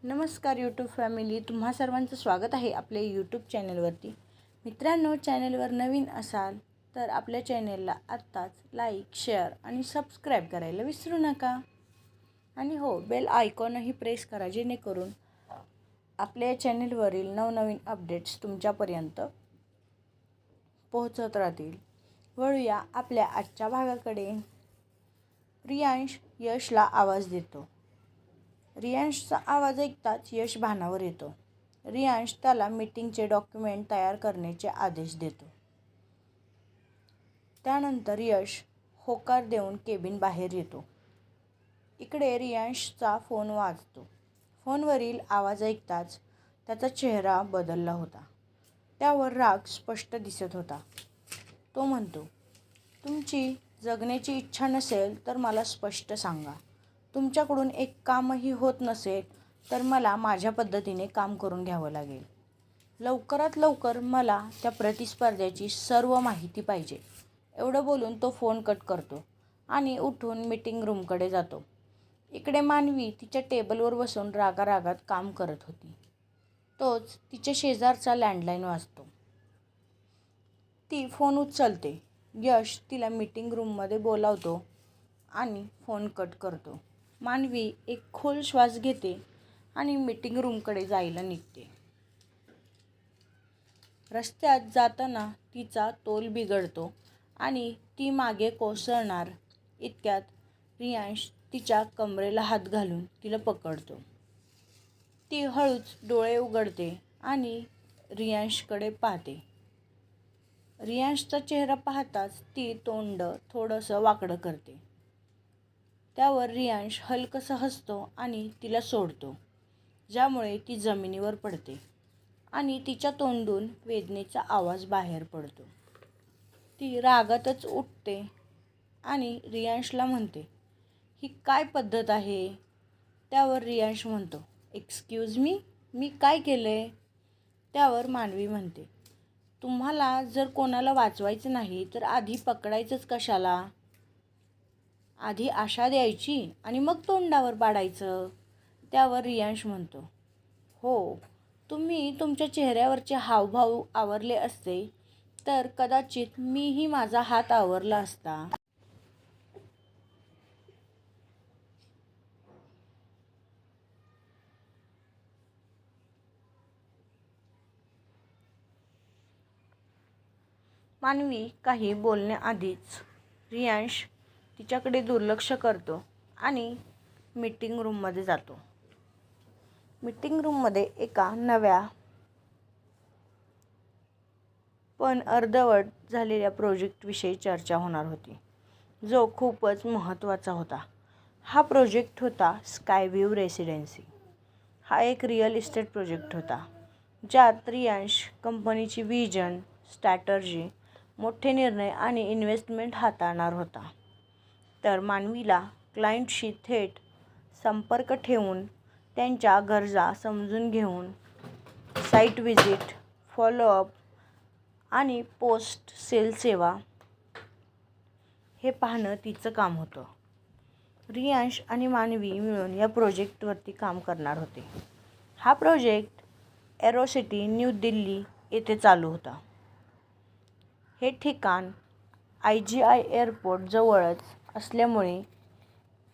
नमस्कार YouTube family, तुम्हा सर्वांचं स्वागत आहे आपल्या यूट्यूब चॅनलवरती. मित्रांनो, चॅनलवर नवीन असाल तर आपल्या चॅनलला आत्ताच लाईक, शेअर आणि सबस्क्राईब करायला विसरू नका. आणि हो, बेल आयकॉनही प्रेस करा, जेणेकरून आपल्या चॅनलवरील नवनवीन अपडेट्स तुमच्यापर्यंत पोहोचत राहतील. वळूया आपल्या आजच्या भागाकडे. रियांश यशला आवाज देतो. रियांशचा आवाज ऐकताच यश भानावर येतो. रियांश त्याला मीटिंगचे डॉक्युमेंट तयार करण्याचे आदेश देतो. त्यानंतर यश होकार देऊन केबिन बाहेर येतो. इकडे रियांशचा फोन वाजतो. फोनवरील आवाज ऐकताच त्याचा चेहरा बदलला होता. त्यावर राग स्पष्ट दिसत होता. तो म्हणतो, तुमची जगण्याची इच्छा नसेल तर मला स्पष्ट सांगा. तुमच्याकडून एक कामही होत नसेल तर मला माझ्या पद्धतीने काम करून घ्यावं लागेल. लवकरात लवकर मला त्या प्रतिस्पर्ध्याची सर्व माहिती पाहिजे. एवढं बोलून तो फोन कट करतो आणि उठून मीटिंग रूमकडे जातो. इकडे मानवी तिच्या टेबलवर बसून रागारागात काम करत होती. तोच तिच्या शेजारचा लँडलाईन वाजतो. ती फोन उचलते. यश तिला मीटिंग रूममध्ये बोलावतो आणि फोन कट करतो. मानवी एक खोल श्वास घेते आणि मीटिंग रूमकडे जायला निघते. रस्त्यात जाताना तिचा तोल बिघडतो आणि ती मागे कोसळणार इतक्यात रियांश तिच्या कमरेला हात घालून तिला पकडतो. ती हळूच डोळे उघडते आणि रियांशकडे पाहते. रियांशचा चेहरा पाहताच ती तोंड थोडंसं वाकडं करते. त्यावर रियांश हलकंसं हसतो आणि तिला सोडतो, ज्यामुळे ती जमिनीवर पडते आणि तिच्या तोंडून वेदनेचा आवाज बाहेर पडतो. ती रागातच उठते आणि रियांशला म्हणते, ही काय पद्धत आहे? त्यावर रियांश म्हणतो, एक्सक्यूज मी, मी काय केलंय? त्यावर मानवी म्हणते, तुम्हाला जर कोणाला वाचवायचं नाही तर आधी पकडायचंच कशाला? आधी आशा द्यायची आणि मग तोंडावर पाडायचं. त्यावर रियांश म्हणतो, हो, तुम्ही तुमच्या चेहऱ्यावरचे हावभाव आवरले असते तर कदाचित मीही माझा हात आवरला असता. मानवी काही बोलण्याआधीच रियांश तिच्याकडे दुर्लक्ष करतो आणि मीटिंग रूममध्ये जातो. मीटिंग रूममध्ये एका नव्या पण अर्धवट झालेल्या प्रोजेक्टविषयी चर्चा होणार होती, जो खूपच महत्त्वाचा होता. हा प्रोजेक्ट होता स्कायव्ह्यू रेसिडेन्सी. हा एक रिअल इस्टेट प्रोजेक्ट होता, ज्यात रियांश कंपनीची व्हिजन, स्ट्रॅटर्जी, मोठे निर्णय आणि इन्व्हेस्टमेंट हाताळणार होता. तर मानवीला क्लायंटशी थेट संपर्क ठेवून त्यांच्या गरजा समजून घेऊन साईट व्हिजिट, फॉलोअप आणि पोस्ट सेल सेवा हे पाहणं तिचं काम होतं. रियांश आणि मानवी मिळून या प्रोजेक्टवरती काम करणार होते. हा प्रोजेक्ट एरोसिटी, न्यू दिल्ली येथे चालू होता. हे ठिकाण IGI एअरपोर्ट जवळच असल्यामुळे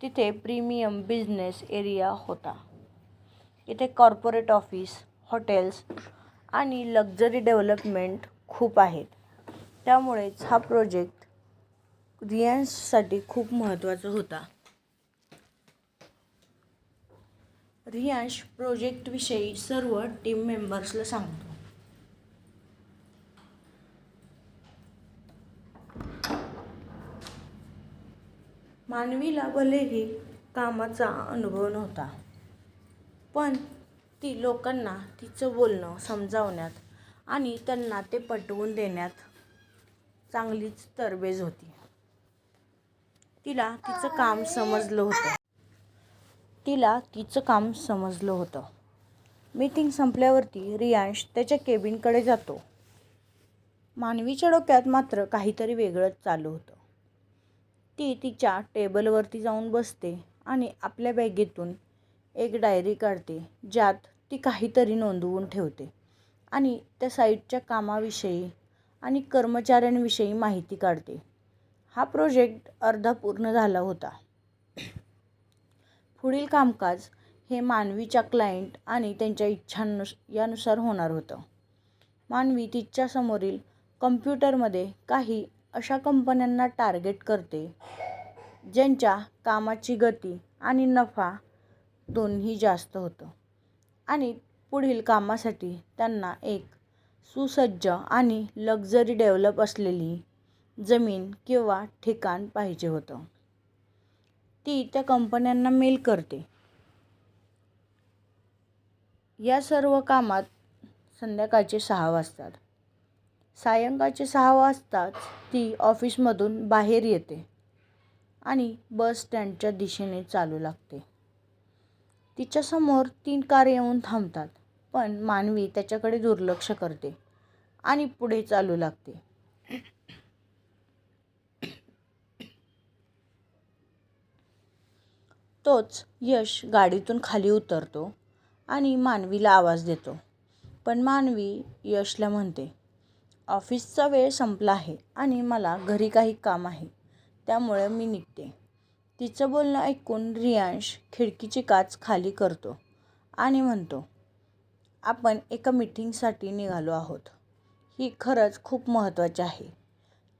तिथे प्रीमियम बिझनेस एरिया होता. इथे कॉर्पोरेट ऑफिस, हॉटेल्स आणि लक्झरी डेव्हलपमेंट खूप आहेत. त्यामुळेच हा प्रोजेक्ट रियांशसाठी खूप महत्त्वाचा होता. रियांश प्रोजेक्टविषयी सर्व टीम मेंबर्सला सांगतो. मानवीला भलेही कामाचा अनुभव नव्हता, पण ती लोकांना तिचं बोलणं समजावण्यात आणि त्यांना ते पटवून देण्यात चांगलीच तरबेज होती. तिला तिचं काम समजलं होतं. मीटिंग संपल्यावरती रियांश त्याच्या केबिनकडे जातो. मानवीच्या डोक्यात मात्र काहीतरी वेगळंच चालू होतं. ती तिच्या टेबलवरती जाऊन बसते आणि आपल्या बॅगेतून एक डायरी काढते ज्यात ती काहीतरी नोंदवून ठेवते आणि त्या साईटच्या कामाविषयी आणि कर्मचाऱ्यांविषयी माहिती काढते. हा प्रोजेक्ट अर्धा पूर्ण झाला होता. पुढील कामकाज हे मानवीच्या क्लायंट आणि त्यांच्या यानुसार होणार होतं. मानवी तिच्यासमोरील कम्प्युटरमध्ये काही अशा कंपन्यांना टार्गेट करते ज्यांच्या कामाची गती आणि नफा दोन्ही जास्त होतं आणि पुढील कामासाठी त्यांना एक सुसज्ज आणि लक्झरी डेव्हलप असलेली जमीन किंवा ठिकाण पाहिजे होतं. ती त्या कंपन्यांना मेल करते. या सर्व कामात संध्याकाळचे 6 वाजतात. सायंकाळचे 6 वाजताच ती ऑफिसमधून बाहेर येते आणि बस स्टँडच्या दिशेने चालू लागते. तिच्यासमोर 3 कार येऊन थांबतात, पण मानवी त्याच्याकडे दुर्लक्ष करते आणि पुढे चालू लागते. तोच यश गाडीतून खाली उतरतो आणि मानवीला आवाज देतो. पण मानवी यशला म्हणते, ऑफिसचा वेळ संपला आहे आणि मला घरी काही काम आहे, त्यामुळे मी निघते. तिचं बोलणं ऐकून रियांश खिडकीची काच खाली करतो आणि म्हणतो, आपण एका मीटिंगसाठी निघालो आहोत. ही खरंच खूप महत्त्वाची आहे,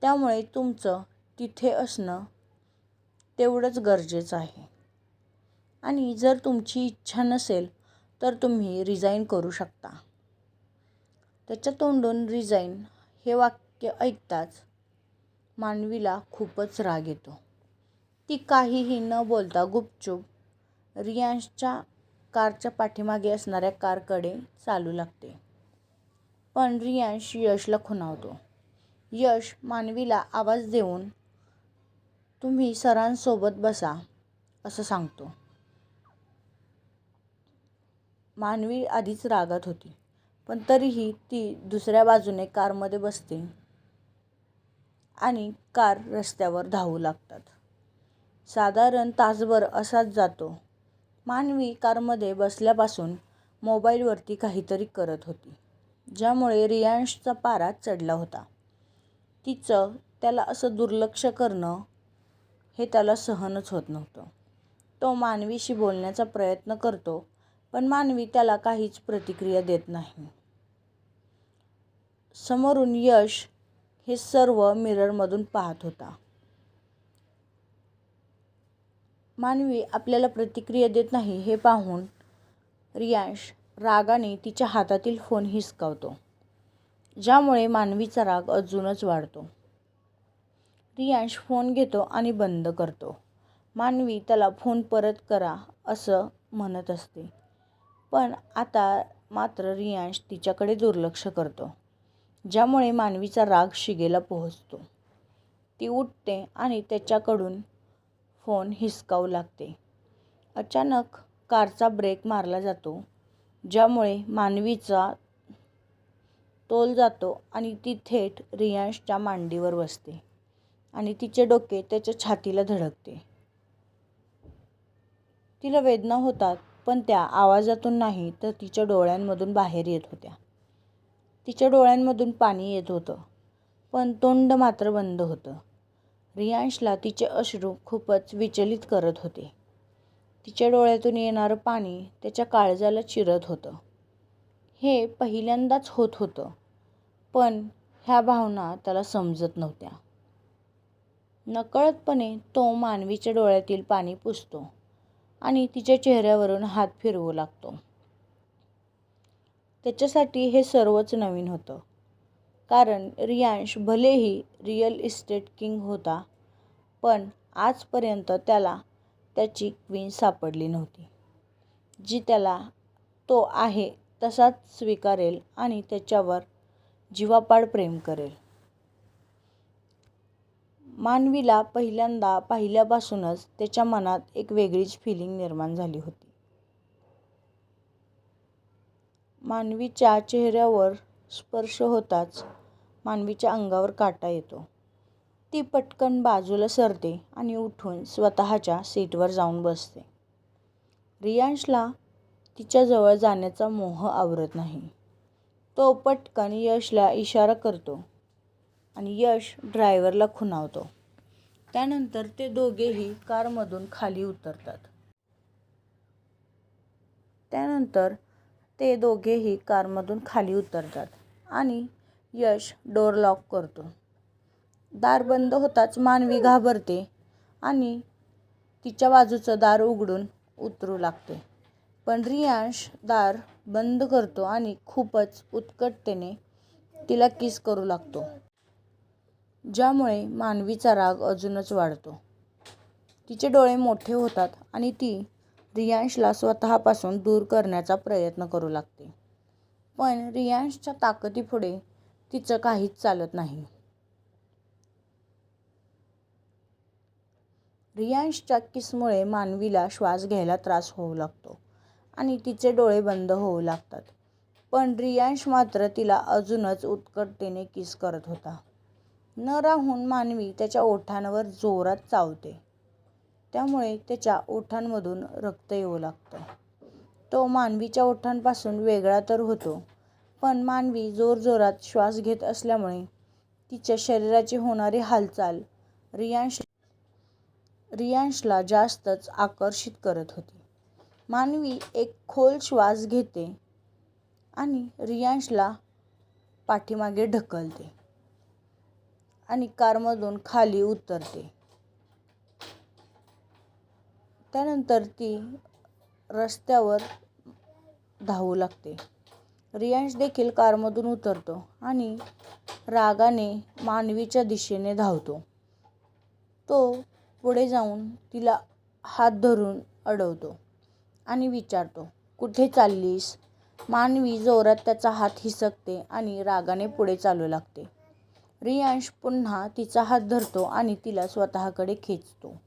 त्यामुळे तुमचं तिथे असणं तेवढंच गरजेचं आहे. आणि जर तुमची इच्छा नसेल तर तुम्ही रिझाईन करू शकता. त्याच्या तोंडून रिझाईन हे वाक्य ऐकताच मानवीला खूपच राग येतो. ती काहीही न बोलता गुपचूप रियांशच्या कारच्या पाठीमागे असणाऱ्या कारकडे चालू लागते. पण रियांश यशला खुणावतो. यश मानवीला आवाज देऊन तुम्ही सरांसोबत बसा असं सांगतो. मानवी आधीच रागात होती, पण तरीही ती दुसऱ्या बाजूने कारमध्ये बसते आणि कार रस्त्यावर धावू लागतात. साधारण तासभर असाच जातो. मानवी कारमध्ये बसल्यापासून मोबाईलवरती काहीतरी करत होती, ज्यामुळे रियांशचा पारा चढला होता. तिचं त्याला असं दुर्लक्ष करणं हे त्याला सहनच होत नव्हतं. तो मानवीशी बोलण्याचा प्रयत्न करतो, पण मानवी त्याला काहीच प्रतिक्रिया देत नाही. समोरून यश हे सर्व मिररमधून पाहत होता. मानवी आपल्याला प्रतिक्रिया देत नाही हे पाहून रियांश रागाने तिच्या हातातील फोन हिसकावतो, ज्यामुळे मानवीचा राग अजूनच वाढतो. रियांश फोन घेतो आणि बंद करतो. मानवी त्याला फोन परत करा असं म्हणत असते, पण आता मात्र रियांश तिच्याकडे दुर्लक्ष करतो, ज्यामुळे मानवीचा राग शिगेला पोहोचतो. ती उठते आणि त्याच्याकडून फोन हिसकावू लागते. अचानक कारचा ब्रेक मारला जातो, ज्यामुळे मानवीचा तोल जातो आणि ती थेट रियांशच्या मांडीवर बसते आणि तिचे डोके त्याच्या छातीला धडकते. तिला वेदना होतात, पण त्या आवाजातून नाही तर तिच्या डोळ्यांमधून बाहेर येत होत्या. तिच्या डोळ्यांमधून पाणी येत होतं, पण तोंड मात्र बंद होतं. रियांशला तिचे अश्रू खूपच विचलित करत होते. तिच्या डोळ्यातून येणारं पाणी त्याच्या काळजाला चिरत होतं. हे पहिल्यांदाच होत होतं, पण ह्या भावना त्याला समजत नव्हत्या. नकळतपणे तो मानवीच्या डोळ्यातील पाणी पुसतो आणि तिच्या चेहऱ्यावरून हात फिरवू लागतो. त्याच्यासाठी हे सर्वच नवीन होतं, कारण रियांश भलेही रिअल इस्टेट किंग होता, पण आजपर्यंत त्याला त्याची क्वीन सापडली नव्हती, जी त्याला तो आहे तसाच स्वीकारेल आणि त्याच्यावर जीवापाड प्रेम करेल. मानवीला पहिल्यांदा पाहिल्यापासूनच त्याच्या मनात एक वेगळीच फिलिंग निर्माण झाली होती. मानवीच्या चेहऱ्यावर स्पर्श होताच मानवीच्या अंगावर काटा येतो. ती पटकन बाजूला सरते आणि उठून स्वतःच्या सीटवर जाऊन बसते. रियांशला तिच्याजवळ जाण्याचा मोह आवरत नाही. तो पटकन यशला इशारा करतो आणि यश ड्रायव्हरला खुणावतो. त्यानंतर ते दोघेही कारमधून खाली उतरतात आणि यश डोर लॉक करतो. दार बंद होताच मानवी घाबरते आणि तिच्या बाजूचं दार उघडून उतरू लागते. पण रियांश दार बंद करतो आणि खूपच उत्कटतेने तिला किस करू लागतो, ज्यामुळे मानवीचा राग अजूनच वाढतो. तिचे डोळे मोठे होतात आणि ती रियांशला स्वतःपासून दूर करण्याचा प्रयत्न करू लागते. पण रियांशच्या ताकदीपुढे तिचं काहीच चालत नाही. रियांशच्या किसमुळे मानवीला श्वास घ्यायला त्रास होऊ लागतो आणि तिचे डोळे बंद होऊ लागतात. पण रियांश मात्र तिला अजूनच उत्कटतेने किस करत होता. न राहून मानवी त्याच्या ओठांवर जोरात चावते. त्यामुळे त्याच्या ओठांमधून रक्त येऊ लागतं. तो मानवीच्या ओठांपासून वेगळा तर होतो, पण मानवी जोरजोरात श्वास घेत असल्यामुळे तिच्या शरीराची होणारी हालचाल रियांशला जास्तच आकर्षित करत होती. मानवी एक खोल श्वास घेते आणि रियांशला पाठीमागे ढकलते आणि कारमधून खाली उतरते. त्यानंतर ती रस्त्यावर धावू लागते. रियांश देखील कारमधून उतरतो आणि रागाने मानवीच्या दिशेने धावतो. तो पुढे जाऊन तिला हात धरून अडवतो आणि विचारतो, "कुठे चाललीस?" मानवी जोरात त्याचा हात हिसकते आणि रागाने पुढे चालू लागते. रियांश पुन्हा तिचा हात धरतो आणि तिला स्वतःकडे खेचतो.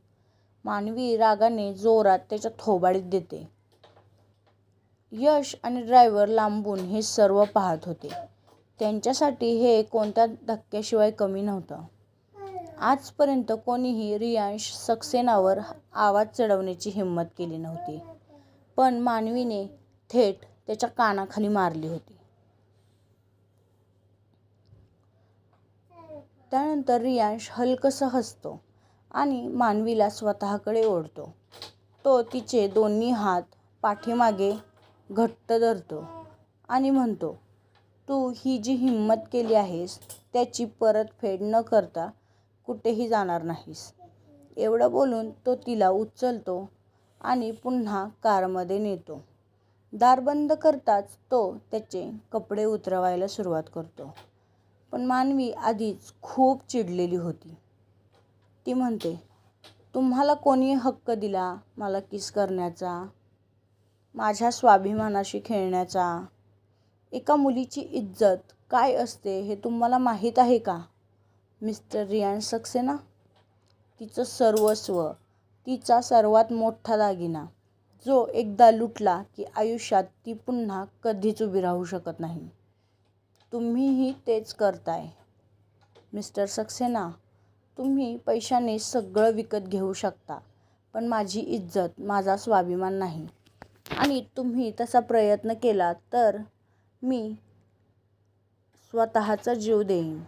मानवी रागाने जोरात त्याच्या थोबाडीत देते. यश आणि ड्रायव्हर लांबून हे सर्व पाहत होते. त्यांच्यासाठी हे कोणत्या धक्क्याशिवाय कमी नव्हतं. आजपर्यंत कोणीही रियांश सक्सेनावर आवाज चढवण्याची हिंमत केली नव्हती, पण मानवीने थेट त्याच्या कानाखाली मारली होती. त्यानंतर रियांश हलकसं हसतो आणि मानवीला स्वतःकडे ओढतो. तो तिचे दोन्ही हात पाठीमागे घट्ट धरतो आणि म्हणतो, "तू ही जी हिंमत केली आहेस त्याची परतफेड न करता कुठेही जाणार नाहीस." एवढं बोलून तो तिला उचलतो आणि पुन्हा कारमध्ये नेतो. दार बंद करताच तो त्याचे कपडे उतरवायला सुरुवात करतो. पण मानवी आधीच खूप चिडलेली होती. ती म्हणते, "तुम्हाला कोणी हक्क दिला मला किस करण्याचा? माझ्या स्वाभिमानाशी खेळण्याचा? एका मुलीची इज्जत काय असते हे तुम्हाला माहीत आहे का मिस्टर रियांश सक्सेना? तिचं सर्वस्व, तिचा सर्वात मोठा दागिना, जो एकदा लुटला की आयुष्यात ती पुन्हा कधीच उभी राहू शकत नाही. तुम्हीही तेच करताय मिस्टर सक्सेना. तुम्ही पैशाने सगळं विकत घेऊ शकता, पण माझी इज्जत, माझा स्वाभिमान नाही. आणि तुम्ही तसा प्रयत्न केला तर मी स्वतःचा जीव देईन."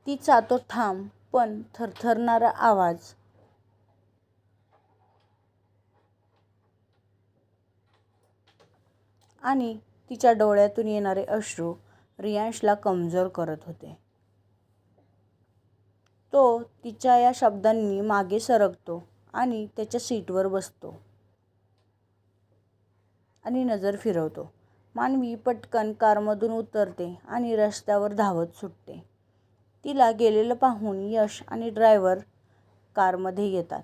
तिचा तो ठाम पण थरथरणारा आवाज आणि तिच्या डोळ्यातून येणारे अश्रू रियांशला कमजोर करत होते. तो तिच्या या शब्दांनी मागे सरकतो आणि त्याच्या सीटवर बसतो आणि नजर फिरवतो. मानवी पटकन कारमधून उतरते आणि रस्त्यावर धावत सुटते. तिला गेलेलं पाहून यश आणि ड्रायव्हर कारमध्ये येतात.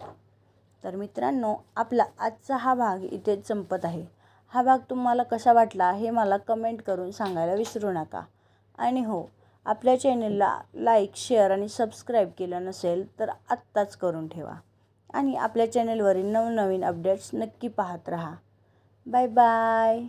तर मित्रांनो, आपला आजचा हा भाग इथेच संपत आहे. हा भाग तुम्हाला कसा वाटला हे मला कमेंट करून सांगायला विसरू नका. आणि हो, आपल्या चॅनलला लाईक, शेअर आणि सबस्क्राईब केलं नसेल तर आत्ताच करून ठेवा. आणि आपल्या चॅनलवरील नवनवीन अपडेट्स नक्की पाहत राहा. Bye bye.